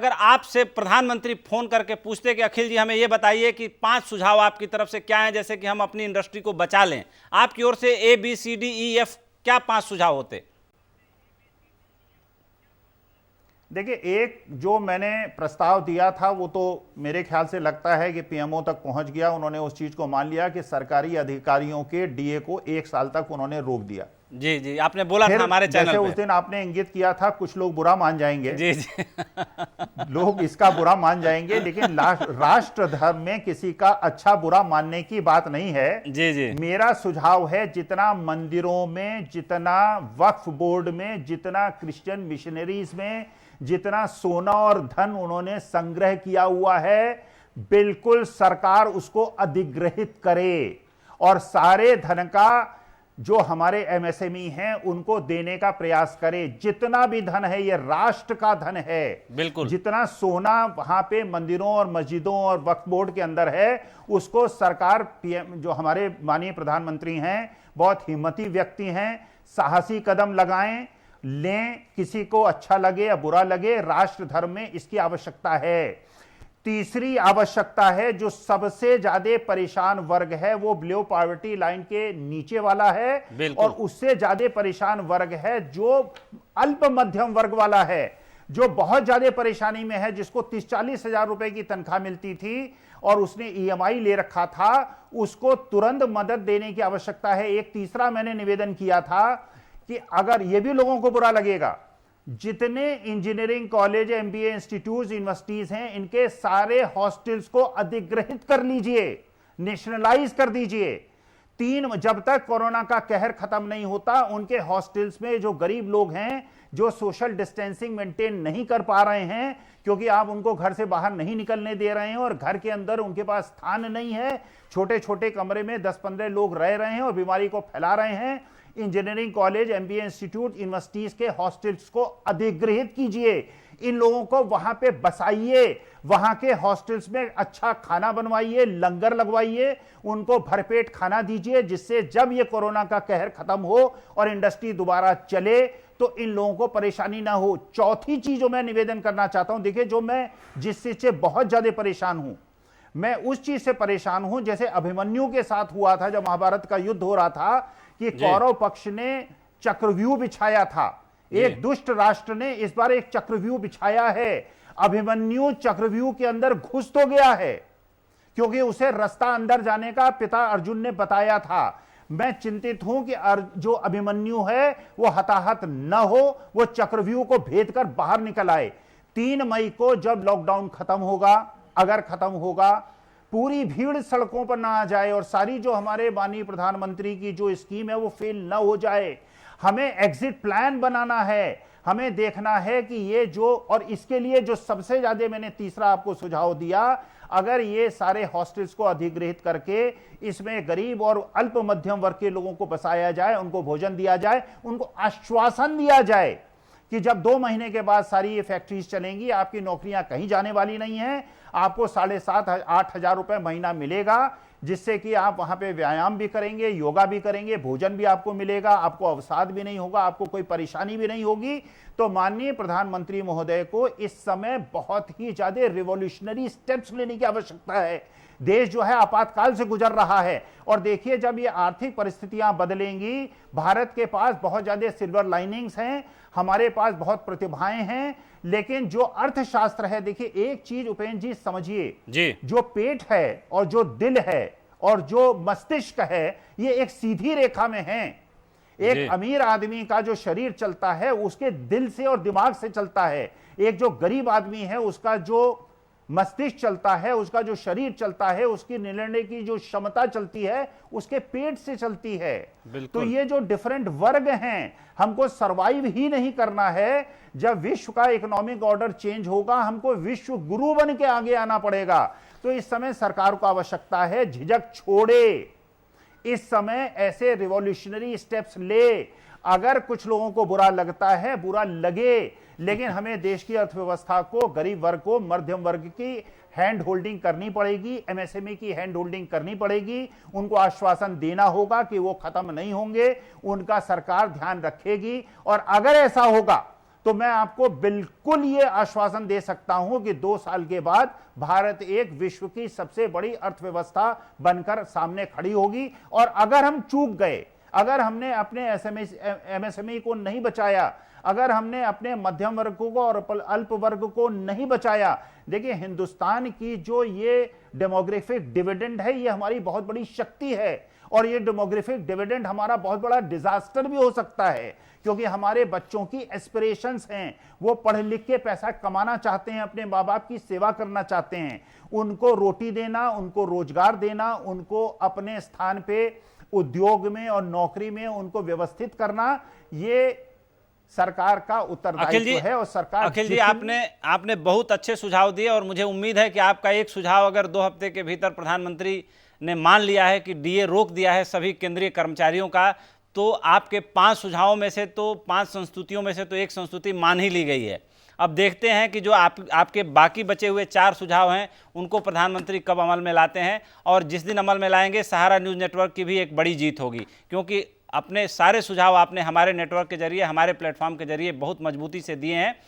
अगर आपसे प्रधानमंत्री फोन करके पूछते कि अखिल जी हमें ये बताइए कि 5 सुझाव आपकी तरफ से क्या हैं जैसे कि हम अपनी इंडस्ट्री को बचा लें, आपकी ओर से ABCDEF क्या 5 सुझाव होते? देखिए, एक जो मैंने प्रस्ताव दिया था वो तो मेरे ख्याल से लगता है कि पीएमओ तक पहुंच गया। उन्होंने उस चीज को मान लिया कि सरकारी अधिकारियों के डीए को 1 साल तक उन्होंने रोक दिया। जी जी, आपने बोला था हमारे चैनल जैसे पे। उस दिन आपने इंगित किया था, कुछ लोग बुरा मान जाएंगे। जी जी लोग इसका बुरा मान जाएंगे, लेकिन राष्ट्र धर्म में किसी का अच्छा बुरा मानने की बात नहीं है। जी जी, मेरा सुझाव है, जितना मंदिरों में, जितना वक्फ बोर्ड में, जितना क्रिश्चियन मिशनरीज में, जितना सोना और धन उन्होंने संग्रह किया हुआ है, बिल्कुल सरकार उसको अधिग्रहित करे और सारे धन का जो हमारे एमएसएमई हैं उनको देने का प्रयास करे। जितना भी धन है ये राष्ट्र का धन है। बिल्कुल। जितना सोना वहां पे मंदिरों और मस्जिदों और वक्फ बोर्ड के अंदर है, उसको सरकार, पीएम जो हमारे माननीय प्रधानमंत्री हैं, बहुत हिम्मती व्यक्ति हैं, साहसी कदम लगाएं, लें। किसी को अच्छा लगे या बुरा लगे, राष्ट्र धर्म में इसकी आवश्यकता है। तीसरी आवश्यकता है, जो सबसे ज्यादा परेशान वर्ग है वो बिलो पॉवर्टी लाइन के नीचे वाला है, और उससे ज्यादा परेशान वर्ग है जो अल्प मध्यम वर्ग वाला है, जो बहुत ज्यादा परेशानी में है, जिसको 30-40 हजार रुपए की तनख्वाह मिलती थी और उसने ईएमआई ले रखा था, उसको तुरंत मदद देने की आवश्यकता है। एक तीसरा मैंने निवेदन किया था कि अगर ये भी लोगों को बुरा लगेगा, जितने engineering college, MBA institute, universities हैं, इनके सारे हॉस्टल्स को अधिग्रहित कर लीजिए, नेशनलाइज कर दीजिए। जब तक कोरोना का कहर खत्म नहीं होता, उनके हॉस्टल्स में जो गरीब लोग हैं, जो सोशल डिस्टेंसिंग मेंटेन नहीं कर पा रहे हैं, क्योंकि आप उनको घर से बाहर नहीं निकलने दे रहे हैं और घर के अंदर उनके पास स्थान नहीं है, छोटे छोटे कमरे में 10-15 लोग रह रहे हैं और बीमारी को फैला रहे हैं, engineering college, MBA institute, universities के हॉस्टल्स को अधिग्रहित कीजिए। इन लोगों को वहां पे बसाइए, वहां के हॉस्टल्स में अच्छा खाना बनवाइए, लंगर लगवाइए, उनको भरपेट खाना दीजिए, जिससे जब ये कोरोना का कहर खत्म हो और इंडस्ट्री दोबारा चले तो इन लोगों को परेशानी ना हो। चौथी चीज जो मैं निवेदन करना चाहता हूं, देखिए, जो मैं जिस चीज से बहुत ज्यादा परेशान हूं, मैं उस चीज से परेशान हूं जैसे अभिमन्यु के साथ हुआ था जब महाभारत का युद्ध हो रहा था, कि कौरव पक्ष ने चक्रव्यूह बिछाया था, एक दुष्ट राष्ट्र ने इस बार एक चक्रव्यूह बिछाया है। अभिमन्यु चक्रव्यूह के अंदर घुस तो गया है, क्योंकि उसे रास्ता अंदर जाने का पिता अर्जुन ने बताया था। मैं चिंतित हूं कि जो अभिमन्यु है वो हताहत न हो, वो चक्रव्यूह को भेद कर बाहर निकल आए। 3 मई को जब लॉकडाउन खत्म होगा, अगर खत्म होगा, पूरी भीड़ सड़कों पर ना आ जाए और सारी जो हमारे माननीय प्रधानमंत्री की जो स्कीम है वो फेल ना हो जाए। हमें एग्जिट प्लान बनाना है, हमें देखना है कि ये जो, और इसके लिए जो सबसे ज्यादा मैंने तीसरा आपको सुझाव दिया, अगर ये सारे हॉस्टल्स को अधिग्रहित करके इसमें गरीब और अल्प मध्यम वर्ग के लोगों को बसाया जाए, उनको भोजन दिया जाए, उनको आश्वासन दिया जाए कि जब 2 महीने के बाद सारी ये फैक्ट्रीज चलेंगी, आपकी नौकरियां कहीं जाने वाली नहीं है, आपको 7,500-8 हजार रुपए महीना मिलेगा, जिससे कि आप वहां पे व्यायाम भी करेंगे, योगा भी करेंगे, भोजन भी आपको मिलेगा, आपको अवसाद भी नहीं होगा, आपको कोई परेशानी भी नहीं होगी। तो माननीय प्रधानमंत्री महोदय को इस समय बहुत ही ज्यादा रिवॉल्यूशनरी स्टेप्स लेने की आवश्यकता है। देश जो है आपातकाल से गुजर रहा है, और देखिए, जब ये आर्थिक परिस्थितियां बदलेंगी, भारत के पास बहुत ज्यादा सिल्वर लाइनिंग्स हैं, हमारे पास बहुत प्रतिभाएं हैं, लेकिन जो अर्थशास्त्र है, देखिए एक चीज उपेंद्र जी समझिए, जो पेट है और जो दिल है और जो मस्तिष्क है, ये एक सीधी रेखा में है। एक अमीर आदमी का जो शरीर चलता है उसके दिल से और दिमाग से चलता है, एक जो गरीब आदमी है उसका जो मस्तिष्क चलता है, उसका जो शरीर चलता है, उसकी निर्णय की जो क्षमता चलती है उसके पेट से चलती है। तो ये जो डिफरेंट वर्ग हैं, हमको सरवाइव ही नहीं करना है। जब विश्व का इकोनॉमिक ऑर्डर चेंज होगा, हमको विश्व गुरु बन के आगे आना पड़ेगा। तो इस समय सरकार को आवश्यकता है, झिझक छोड़े, इस समय ऐसे रिवॉल्यूशनरी स्टेप्स ले। अगर कुछ लोगों को बुरा लगता है, बुरा लगे, लेकिन हमें देश की अर्थव्यवस्था को, गरीब वर्ग को, मध्यम वर्ग की हैंड होल्डिंग करनी पड़ेगी, एमएसएमई की हैंड होल्डिंग करनी पड़ेगी। उनको आश्वासन देना होगा कि वो खत्म नहीं होंगे, उनका सरकार ध्यान रखेगी। और अगर ऐसा होगा तो मैं आपको बिल्कुल ये आश्वासन दे सकता हूं कि 2 साल के बाद भारत एक विश्व की सबसे बड़ी अर्थव्यवस्था बनकर सामने खड़ी होगी। और अगर हम चूक गए, अगर हमने अपने एमएसएमई को नहीं बचाया, अगर हमने अपने मध्यम वर्ग को और अल्प वर्ग को नहीं बचाया, देखिए हिंदुस्तान की जो ये डेमोग्राफिक डिविडेंड है, ये हमारी बहुत बड़ी शक्ति है। और ये डेमोग्राफिक डिविडेंड हमारा बहुत बड़ा डिजास्टर भी हो सकता है, क्योंकि हमारे बच्चों की एस्पिरेशंस हैं, वो पढ़ लिख के पैसा कमाना चाहते हैं, अपने माँ बाप की सेवा करना चाहते हैं, उनको रोटी देना, उनको रोजगार देना, उनको अपने स्थान पे उद्योग में और नौकरी में उनको व्यवस्थित करना, ये सरकार का उत्तरदायित्व है। और सरकार अखिल जी, आपने बहुत अच्छे सुझाव दिए और मुझे उम्मीद है कि आपका एक सुझाव अगर 2 हफ्ते के भीतर प्रधानमंत्री ने मान लिया है कि डीए रोक दिया है सभी केंद्रीय कर्मचारियों का, तो आपके 5 सुझावों में से तो 5 संस्तुतियों में से तो एक संस्तुति मान ही ली गई है। अब देखते हैं कि जो आपके बाकी बचे हुए 4 सुझाव हैं उनको प्रधानमंत्री कब अमल में लाते हैं, और जिस दिन अमल में लाएंगे सहारा न्यूज़ नेटवर्क की भी एक बड़ी जीत होगी, क्योंकि अपने सारे सुझाव आपने हमारे नेटवर्क के जरिए, हमारे प्लेटफॉर्म के जरिए बहुत मजबूती से दिए हैं।